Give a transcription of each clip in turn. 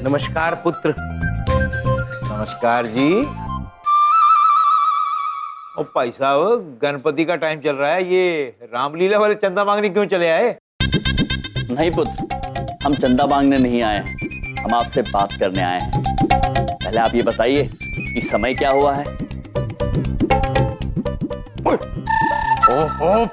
नमस्कार पुत्र। नमस्कार जी। ओ भाई साहब, गणपति का टाइम चल रहा है, ये रामलीला वाले चंदा मांगने क्यों चले आए? नहीं पुत्र, हम चंदा मांगने नहीं आए हैं, हम आपसे बात करने आए हैं। पहले आप ये बताइए कि समय क्या हुआ है? ओहो,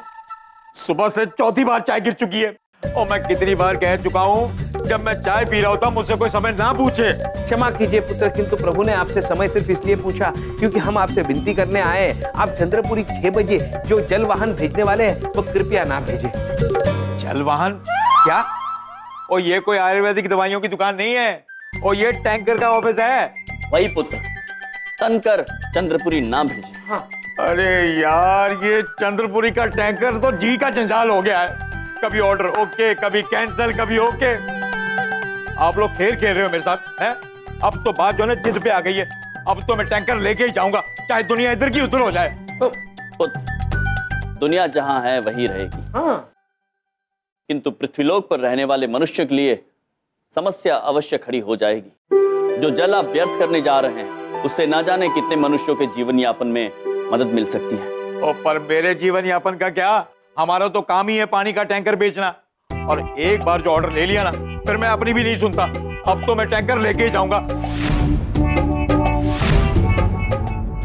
सुबह से चौथी बार चाय गिर चुकी है और मैं कितनी बार कह चुका हूँ जब मैं चाय पी रहा होता मुझसे कोई समय ना पूछे। क्षमा कीजिए पुत्र, किंतु प्रभु ने आपसे समय सिर्फ इसलिए पूछा क्योंकि हम आपसे विनती करने आए हैं। आप चंद्रपुरी 6 बजे जो जल वाहन भेजने वाले हैं वो कृपया ना भेजें। जल वाहन? क्या? और ये कोई आयुर्वेदिक दवाइयों की दुकान नहीं है, और ये टैंकर का ऑफिस है। वही पुत्र, तनकर चंद्रपुरी ना भेजे। हाँ। अरे यार, ये चंद्रपुरी का टैंकर तो जी का जंजाल हो गया है। कभी ऑर्डर ओके, कभी कैंसिल, कभी ओके। आप लोग खेल खेल रहे हो मेरे साथ, हैं? अब तो बात जो है जिद पे आ गई है। अब तो मैं टैंकर लेके ही जाऊंगा, चाहे दुनिया इधर की उधर हो जाए। पुत्र, दुनिया जहां है वही रहेगी। हाँ। किंतु पृथ्वीलोक पर रहने वाले मनुष्य के लिए समस्या अवश्य खड़ी हो जाएगी। जो जल आप व्यर्थ करने जा रहे हैं उससे ना जाने कितने मनुष्यों के जीवन यापन में मदद मिल सकती है। और पर मेरे जीवन यापन का क्या? हमारा तो काम ही है पानी का टैंकर बेचना, और एक बार जो ऑर्डर ले लिया ना फिर मैं अपनी भी नहीं सुनता। अब तो मैं टैंकर लेके ही जाऊंगा।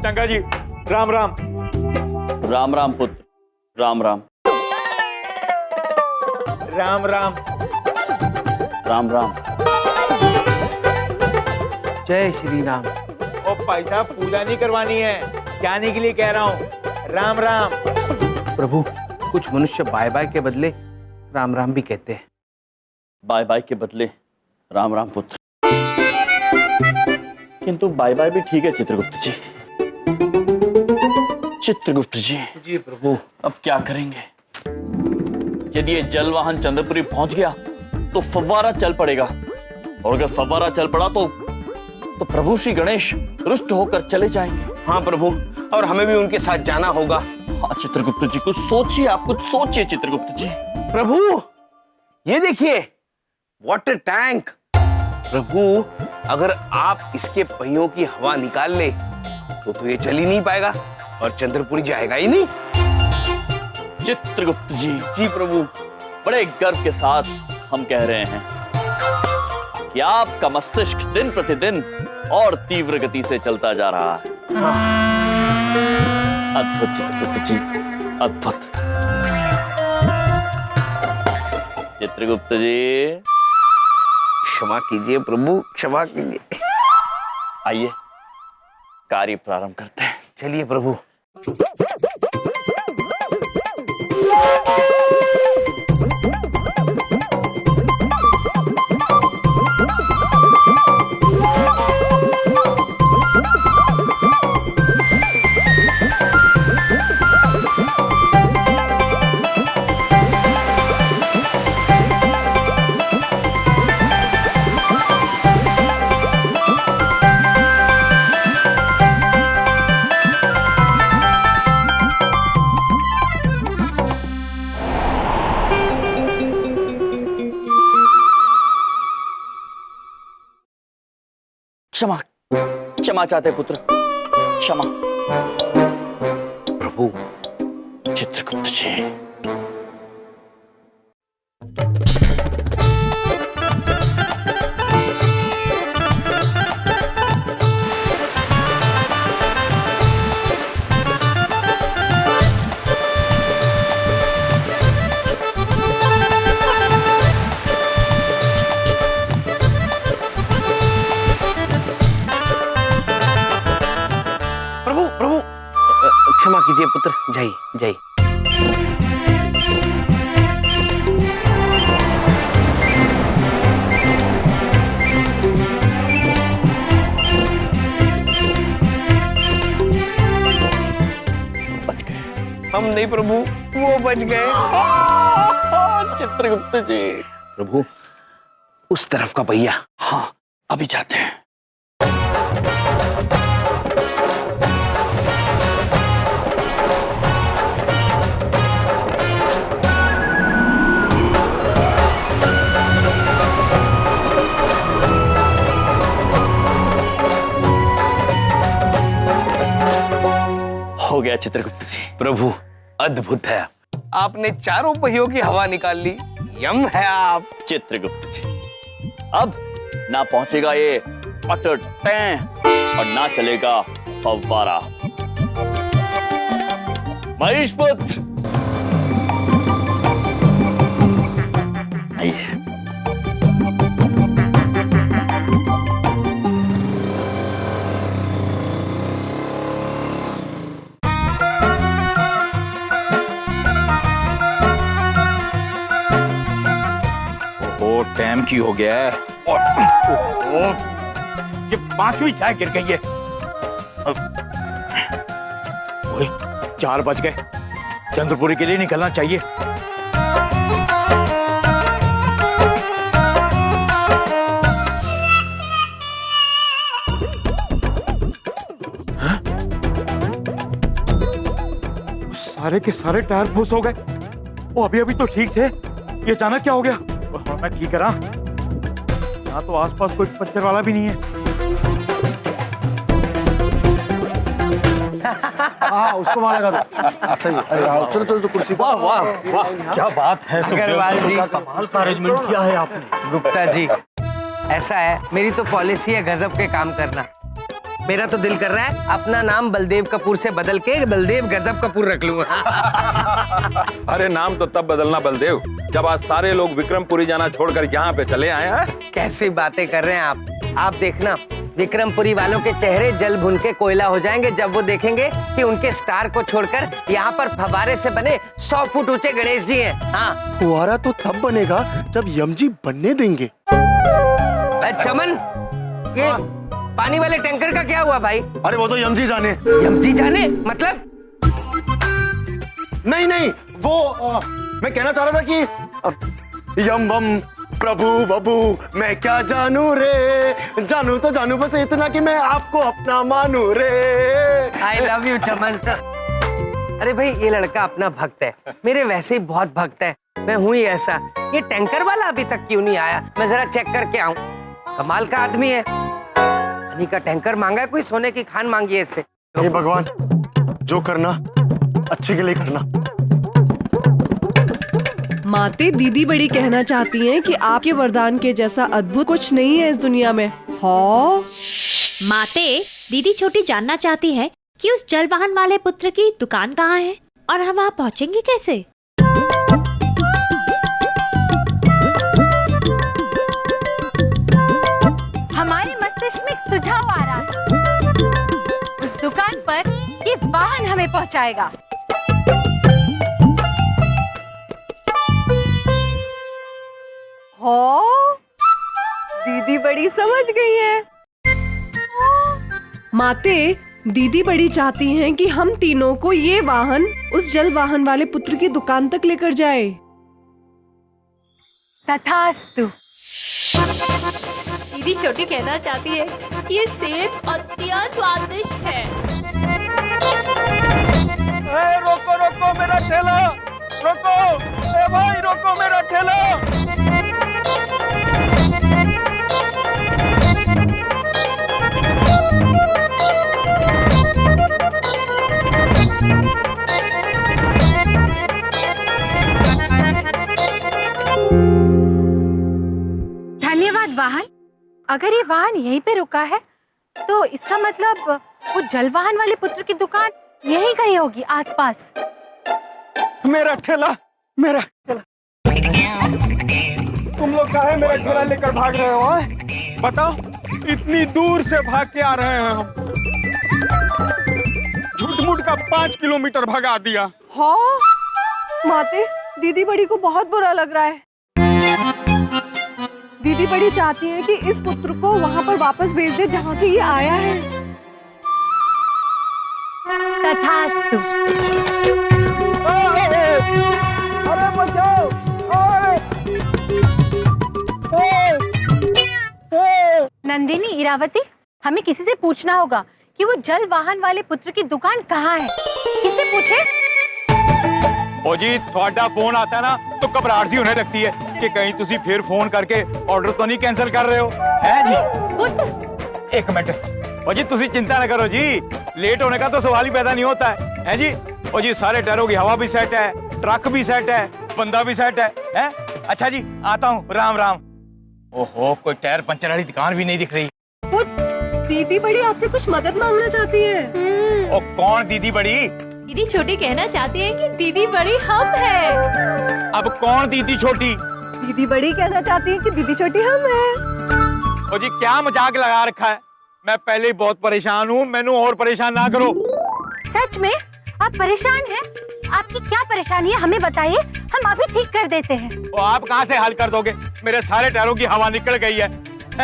चंगा जी, राम राम। राम राम पुत्र, राम राम। राम राम। राम राम। जय श्री राम। ओ भाई साहब, पूजा नहीं करवानी है, जाने के लिए कह रहा हूँ। राम राम। प्रभु, कुछ मनुष्य बाय बाय के बदले राम राम भी कहते हैं। बाय बाय के बदले राम राम पुत्र। किंतु बाय बाय भी ठीक है चित्रगुप्त जी। चित्रगुप्त जी। जी प्रभु। अब क्या करेंगे? यदि ये जल वाहन चंद्रपुरी पहुंच गया तो फव्वारा चल पड़ेगा, और अगर फव्वारा चल पड़ा तो प्रभु श्री गणेश रुष्ट होकर चले जाएंगे। हाँ प्रभु, और हमें भी उनके साथ जाना होगा। हाँ चित्रगुप्त जी, कुछ सोचिए, आप कुछ सोचिए चित्रगुप्त जी। प्रभु, ये देखिए, वाटर टैंक। प्रभु, अगर आप इसके पहियों की हवा निकाल ले तो ये चल ही नहीं पाएगा और चंद्रपुरी जाएगा ही नहीं। चित्रगुप्त जी। जी प्रभु। बड़े गर्व के साथ हम कह रहे हैं कि आपका मस्तिष्क दिन प्रतिदिन और तीव्र गति से चलता जा रहा है। अद्भुत चित्रगुप्त जी, अद्भुत। चित्रगुप्त जी, क्षमा कीजिए प्रभु, क्षमा कीजिए। आइए कार्य प्रारंभ करते हैं। चलिए प्रभु। क्षमा, क्षमा चाहते पुत्र, क्षमा। प्रभु। चित्रगुप्त जी। क्षमा कीजिए पुत्र, जाइए जाइए। बच गए। हम नहीं प्रभु, वो बच गए। चित्रगुप्त जी। प्रभु, उस तरफ का पहिया। हाँ, अभी जाते हैं। चित्रगुप्त जी। प्रभु अद्भुत है आपने चारों पहियों की हवा निकाल ली। यम है आप। चित्रगुप्त जी, अब ना पहुंचेगा ये अटर टैं और ना चलेगा फव्वारा। महेशपुत्र आइए। ओ टाइम की हो गया है। ओ, ये 5वीं चाय गिर गई है। ओए 4 बज गए, चंद्रपुरी के लिए निकलना चाहिए। सारे के सारे टायर फूस हो गए। वो अभी अभी तो ठीक थे, ये अचानक क्या हो गया? मैं ठीक करा, यहाँ तो आसपास कोई पंचर वाला भी नहीं है। हाँ उसको वहां लगा दो। सही है। अरे आओ, चलो चलो तो कुर्सी पर। वाह वाह वाह, क्या बात है अग्रवाल जी, कमाल का अरेंजमेंट किया है आपने। गुप्ता जी, ऐसा है मेरी तो पॉलिसी है गजब के काम करना। मेरा तो दिल कर रहा है अपना नाम बलदेव कपूर से बदल के बलदेव गजब कपूर रख लूं। अरे नाम तो तब बदलना बलदेव जब आज सारे लोग विक्रमपुरी जाना छोड़कर यहाँ पे चले आए हैं। कैसी बातें कर रहे हैं आप देखना विक्रमपुरी वालों के चेहरे जल भुन के कोयला हो जाएंगे जब वो देखेंगे कि उनके स्टार को छोड़कर यहाँ पर फव्वारे से बने 100 फुट ऊंचे गणेश जी हैं। हाँ फुहारा तो तब बनेगा जब यमजी बनने देंगे। चमन, ये पानी वाले टैंकर का क्या हुआ भाई? अरे वो तो यमजी जाने। यमजी जाने मतलब? नहीं नहीं वो मैं कहना चाह रहा था कि यम बम प्रभु बबू मैं क्या जानू रे, जानू तो जानू बस इतना कि मैं आपको अपना मानू रे। आई लव यू चमन। अरे भाई ये लड़का अपना भक्त है, मेरे वैसे ही बहुत भक्त है, मैं हूँ ही ऐसा। ये टैंकर वाला अभी तक क्यों नहीं आया? मैं जरा चेक करके आऊं। कमाल का आदमी है, पानी का टैंकर मांगा है, कोई सोने की खान मांगी है इससे। हे भगवान, जो करना अच्छे के लिए करना। माते दीदी बड़ी कहना चाहती हैं कि आपके वरदान के जैसा अद्भुत कुछ नहीं है इस दुनिया में। हाँ माते दीदी छोटी जानना चाहती है कि उस जल वाहन वाले पुत्र की दुकान कहाँ है और हम वहाँ पहुँचेंगे कैसे? हमारे मस्तिष्क में एक सुझाव आ रहा है। उस दुकान पर ये वाहन हमें पहुंचाएगा। हाँ दीदी बड़ी समझ गई है। माते दीदी बड़ी चाहती हैं कि हम तीनों को ये वाहन उस जल वाहन वाले पुत्र की दुकान तक लेकर जाए। तथास्तु। दीदी छोटी कहना चाहती है कि ये सेब अत्यंत स्वादिष्ट है। रोको रोको मेरा ठेला, रोको ए भाई रोको मेरा ठेला। धन्यवाद वाहन। अगर ये वाहन यहीं पे रुका है तो इसका मतलब वो जल वाहन वाले पुत्र की दुकान यहीं कहीं होगी आसपास। मेरा ठेला, मेरा ठेला। तुम लोग काहे मेरा ठेला लेकर भाग रहे हो? बताओ, इतनी दूर से भाग के आ रहे हैं हम। झूठ-मूठ का 5 किलोमीटर भगा दिया। हाँ माते दीदी बड़ी को बहुत बुरा लग रहा है। दीदी बड़ी चाहती है कि इस पुत्र को वहाँ पर वापस भेज दे जहाँ से ये आया है। तथास्तु। अरे बचाओ! नंदिनी, इरावती, हमें किसी से पूछना होगा कि वो जल वाहन वाले पुत्र की दुकान कहाँ है। किससे पूछे? ओ जी, थोड़ा फोन आता है ना तो घबराहट सी होने लगती है कि कहीं तुसी फिर फोन करके ऑर्डर तो नहीं कैंसिल कर रहे हो, हैं जी? पुत्र? एक मिनट। ओ जी, तुसी चिंता न करो जी, लेट होने का तो सवाल ही पैदा नहीं होता है जी? ओ जी, सारे टायरों की हवा भी सेट है, ट्रक भी सेट है, बंदा भी सेट है? अच्छा जी, आता हूँ, राम राम। ओहो, कोई टायर पंचर वाली दुकान भी नहीं दिख रही। दीदी बड़ी आपसे कुछ मदद मांगना चाहती है। ओ कौन दीदी बड़ी? दीदी छोटी कहना चाहती है कि दीदी बड़ी हम है। अब कौन दीदी छोटी? दीदी बड़ी कहना चाहती है कि दीदी छोटी हम है। ओ जी, क्या मजाक लगा रखा है? मैं पहले ही बहुत परेशान हूँ, मैनू और परेशान ना करो। सच में आप परेशान हैं? आपकी क्या परेशानी है हमें बताइए, हम अभी ठीक कर देते हैं। ओ आप कहाँ से हल कर दोगे? मेरे सारे टायरों की हवा निकल गई है,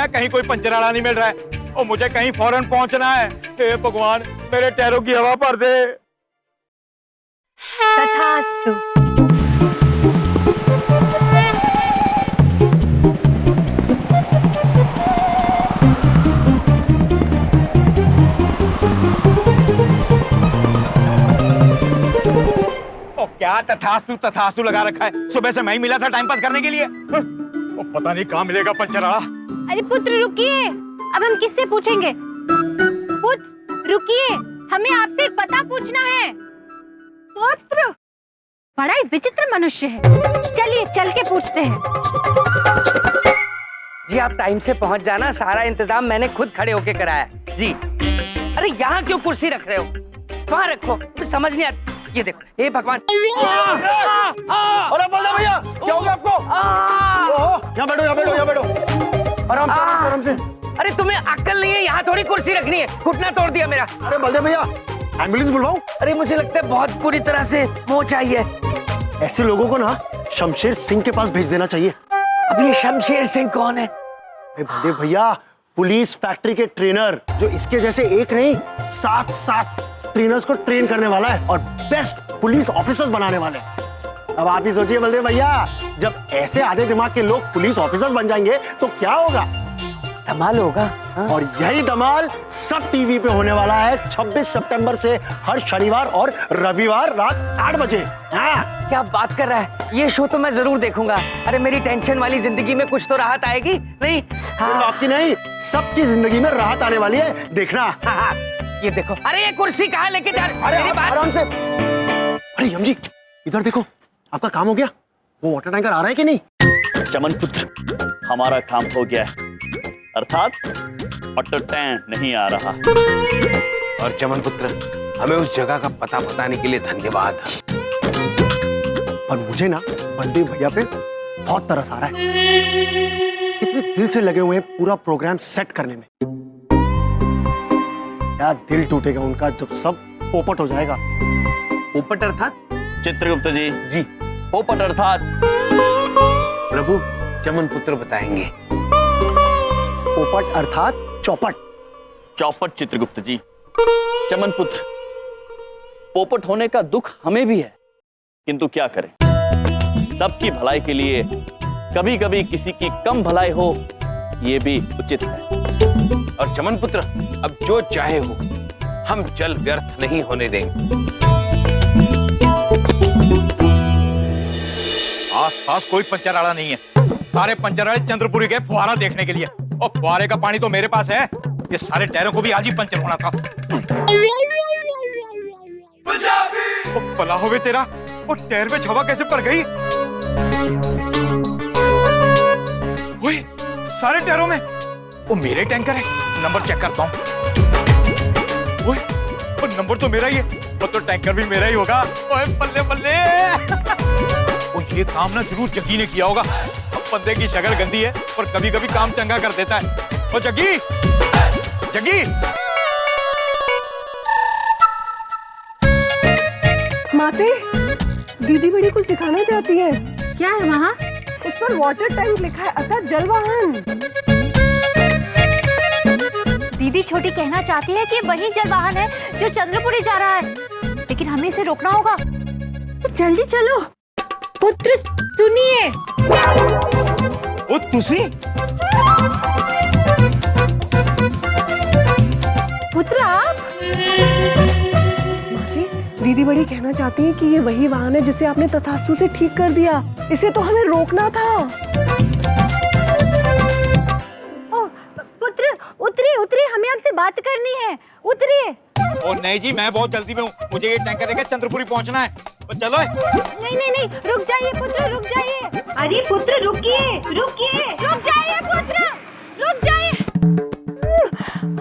कहीं कोई पंचर वाला नहीं मिल रहा है, और मुझे कहीं फौरन पहुंचना है। हे भगवान, मेरे टायरों की हवा भर दे। तथास्तु। ओ क्या तथास्तु तथास्तु लगा रखा है? सुबह से मैं ही मिला था टाइम पास करने के लिए। ओ पता नहीं कहाँ मिलेगा पंचर वाला। अरे पुत्र रुकिए, अब हम किससे पूछेंगे? पुत्र रुकिए, हमें आपसे एक पता पूछना है। पुत्र बड़ा ही विचित्र मनुष्य है, चलिए चल के पूछते हैं। जी आप टाइम से पहुंच जाना, सारा इंतजाम मैंने खुद खड़े होके कराया जी। अरे यहाँ क्यों कुर्सी रख रहे हो? वहाँ रखो, मुझे समझ नहीं आता। ये देखो, हे भगवान। अरे बलदेव भैया, क्या हो गया आपको? ओहो, यहाँ बैठो, यहाँ बैठो, यहाँ बैठो। आराम से, आराम से। अरे तुम्हें अक्ल नहीं है, यहाँ थोड़ी कुर्सी रखनी है, घुटना तोड़ दिया मेरा। अरे बलदेव भैया, एम्बुलेंस बुलवाऊं? अरे मुझे लगता है बहुत बुरी तरह से मोच आई है। ऐसे लोगों को ना शमशेर सिंह के पास भेज देना चाहिए। अब ये शमशेर सिंह कौन है? अरे बलदेव भैया, पुलिस फैक्ट्री के ट्रेनर, जो इसके जैसे एक नहीं 7 ट्रेनर्स को ट्रेन करने वाला है और बेस्ट पुलिस ऑफिसर्स बनाने वाले हैं। अब आप ही सोचिए बलदेव भैया, जब ऐसे आधे दिमाग के लोग पुलिस ऑफिसर्स बन जाएंगे तो क्या होगा? धमाल होगा। हाँ? और यही धमाल सब टीवी पे होने वाला है 26 सितंबर से, हर शनिवार और रविवार रात 8 बजे। हाँ। क्या बात कर रहा है? ये शो तो मैं जरूर देखूंगा। अरे मेरी टेंशन वाली जिंदगी में कुछ तो राहत आएगी। नहीं हाँ। आपकी नहीं, सबकी जिंदगी में राहत आने वाली है, देखना। हाँ। ये देखो, अरे ये कुर्सी कहाँ लेके जा रहे? अरे आराम से। अरे यम जी, इधर देखो, आपका काम हो गया? वो वाटर टैंकर आ रहा है कि नहीं? चमन पुत्र, हमारा काम हो गया है, अर्थात वाटर टैंक नहीं आ रहा। और चमन पुत्र, हमें उस जगह का पता बताने के लिए धन्यवाद। पर मुझे ना बलदेव भैया पे बहुत तरस आ रहा है। कितने दिल से लगे हुए हैं पूरा प्रोग्राम सेट करने में। क्या दिल टूटेगा उनका जब सब पोपट हो जाएगा। पोपट अर्थात? चित्रगुप्त जी, जी पोपट अर्थात? प्रभु चमन पुत्र बताएंगे। पोपट अर्थात चौपट। चौपट चित्रगुप्त जी। चमन पुत्र, पोपट होने का दुख हमें भी है, किंतु क्या करें, सबकी भलाई के लिए कभी कभी किसी की कम भलाई हो, ये भी उचित है। और चमन पुत्र, अब जो चाहे हो, हम जल व्यर्थ नहीं होने देंगे। आस-पास कोई पंचर वाला नहीं है, सारे पंचर वाले चंद्रपुरी गए फुहारा देखने के लिए, और फुहारे का पानी तो मेरे पास है। ये सारे टायरों को भी आज ही पंचर होना था। ओ भला होवे तेरा, वो टायर में हवा कैसे भर गई? ओए, सारे टायरों में वो मेरे टैंकर है। नंबर चेक करता हूँ। ओए, वो नंबर तो मेरा ही है, वो तो टैंकर भी मेरा ही होगा। ओए बल्ले बल्ले। ओ ये काम ना जरूर जग्गी ने किया होगा। बंदे की शक्ल गंदी है पर कभी कभी काम चंगा कर देता है। ओ जग्गी, जग्गी। माते, दीदी बड़ी कुछ दिखाना चाहती है। क्या है वहाँ? उस पर वाटर टैंक लिखा है, अर्थात जल वाहन। दीदी छोटी कहना चाहती है कि वही जल वाहन है जो चंद्रपुरी जा रहा है, लेकिन हमें इसे रोकना होगा। तो जल्दी चलो। पुत्र सुनिए। ओ तुसी? पुत्र आप? माते, दीदी बड़ी कहना चाहती है कि ये वही वाहन है जिसे आपने तथास्तु से ठीक कर दिया। इसे तो हमें रोकना था। ओ, पुत्र उतरिए, उतरिए, हमें आपसे बात करनी है। उतरिए। और नहीं जी, मैं बहुत जल्दी में हूँ, मुझे ये टैंकर लेकर चंद्रपुरी पहुँचना है। तो चलो। नहीं नहीं नहीं, रुक जाइए पुत्र, रुक जाइए। अरे पुत्र रुकिए, रुकिए, रुक जाइए पुत्र, रुक जाइए।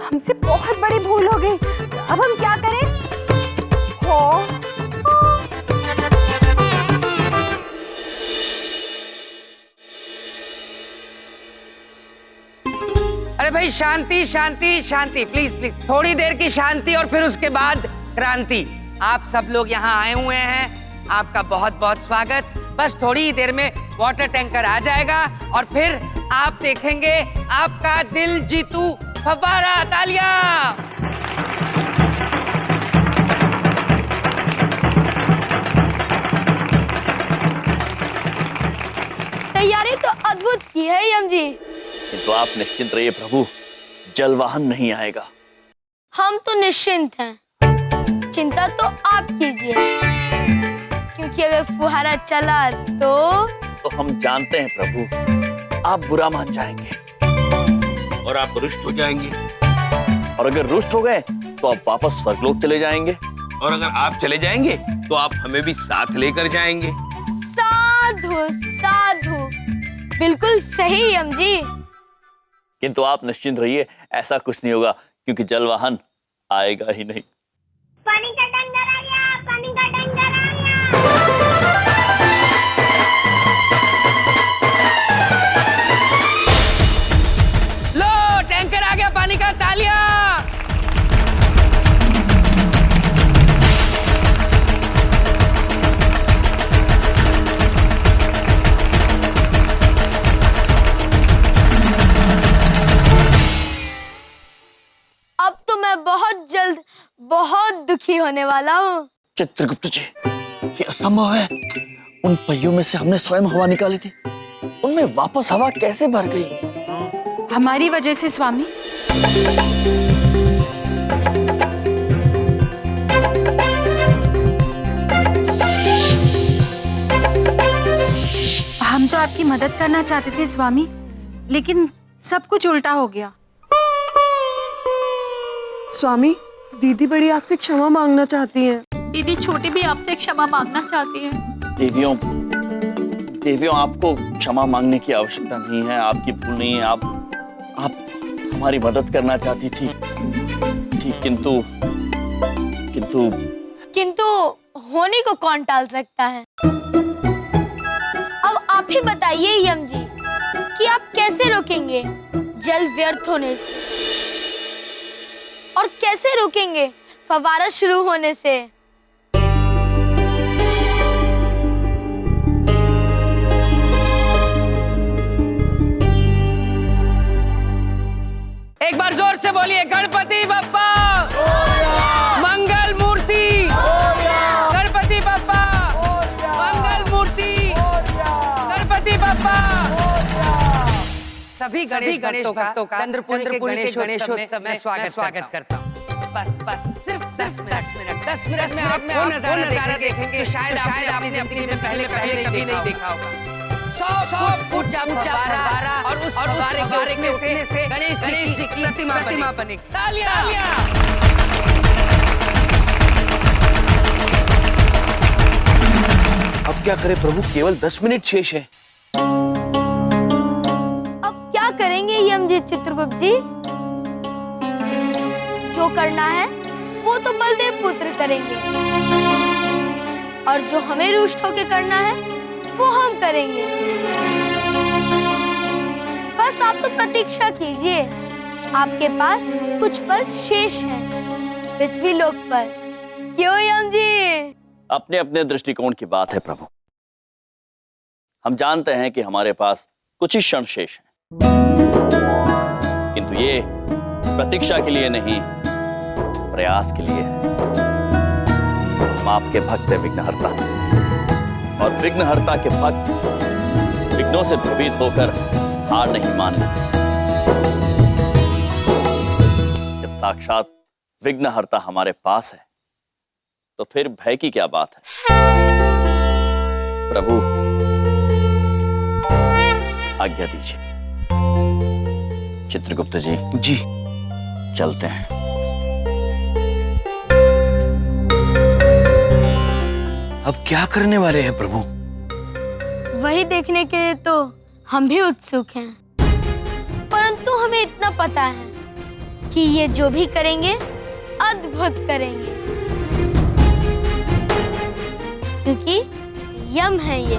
हमसे बहुत बड़ी भूल हो गई, अब हम क्या करें? अरे भाई शांति शांति शांति, प्लीज प्लीज, थोड़ी देर की शांति और फिर उसके बाद क्रांति। आप सब लोग यहाँ आए हुए हैं, आपका बहुत बहुत स्वागत। बस थोड़ी ही देर में वाटर टैंकर आ जाएगा और फिर आप देखेंगे आपका दिल जीतू फव्वारा। तालियां। तैयारी तो अद्भुत की है यम जी। किंतु आप निश्चिंत रहिए प्रभु, जल वाहन नहीं आएगा। हम तो निश्चिंत हैं, चिंता तो आप कीजिए, क्योंकि अगर फुहारा चला तो हम जानते हैं प्रभु, आप बुरा मान जाएंगे और आप रुष्ट हो जाएंगे, और अगर रुष्ट हो गए तो आप वापस स्वर्गलोक चले जाएंगे, और अगर आप चले जाएंगे तो आप हमें भी साथ लेकर जाएंगे। साधु साधु, बिल्कुल सही यम जी। किंतु आप निश्चिंत रहिए, ऐसा कुछ नहीं होगा, क्योंकि जल वाहन आएगा ही नहीं। पानी का टैंकर आ गया, पानी का टैंकर आ गया। लो टैंकर आ गया पानी का। तालियां। अब तो मैं बहुत जल्द बहुत दुखी होने वाला हूँ। चित्रगुप्त जी, ये असंभव है। उन पहियों में से हमने स्वयं हवा निकाली थी, उनमें वापस हवा कैसे भर गई? हमारी वजह से स्वामी। हम तो आपकी मदद करना चाहते थे स्वामी, लेकिन सब कुछ उल्टा हो गया। स्वामी, दीदी बड़ी आपसे क्षमा मांगना चाहती हैं। दीदी छोटी भी आपसे क्षमा मांगना चाहती है। देवियों, आपको क्षमा मांगने की आवश्यकता नहीं है, आपकी भूल नहीं है। आप हमारी मदद करना चाहती थी, किंतु होने को कौन टाल सकता है? अब आप ही बताइए यम जी कि आप कैसे रोकेंगे जल व्यर्थ होने से, और कैसे रोकेंगे फव्वारा शुरू होने से? एक बार जोर से बोलिए, गणपति बप्पा मंगल मूर्ति, गणपति बप्पा मंगल मूर्ति, गणपति बप्पा। सभी गणेश भक्तों का चंद्रपुरी के गणेशोत्सव में स्वागत करता हूँ। बस सिर्फ 10 मिनट में आप वो नजारा देखेंगे, शायद आपने अपनी में पहले कभी नहीं देखा होगा। 100 फुट ऊंचा फव्वारा और उस फव्वारे के उठने से गणेश जी की प्रतिमा बनेगी। तालियां। अब क्या करें प्रभु, केवल 10 मिनट शेष है। अब क्या करेंगे यम जी चित्रगुप्त जी? जो करना है वो तो बलदेव पुत्र करेंगे, और जो हमें रुष्ट होके करना है वो हम करेंगे। बस आप तो प्रतीक्षा कीजिए, आपके पास कुछ पल शेष है पृथ्वी लोक पर। क्यों यम जी? अपने अपने दृष्टिकोण की बात है प्रभु। हम जानते हैं कि हमारे पास कुछ ही क्षण शेष हैं, किंतु ये प्रतीक्षा के लिए नहीं, प्रयास के लिए है। हम आपके भक्त हैं विघ्नहर्ता, और विघ्नहर्ता के भक्त विघ्नों से भयभीत होकर हार नहीं मानते। जब साक्षात विघ्नहर्ता हमारे पास है तो फिर भय की क्या बात है? प्रभु आज्ञा दीजिए। चित्रगुप्त जी जी चलते हैं। अब क्या करने वाले हैं प्रभु? वही देखने के लिए तो हम भी उत्सुक हैं। परंतु हमें इतना पता है कि ये जो भी करेंगे अद्भुत करेंगे, क्योंकि यम है ये।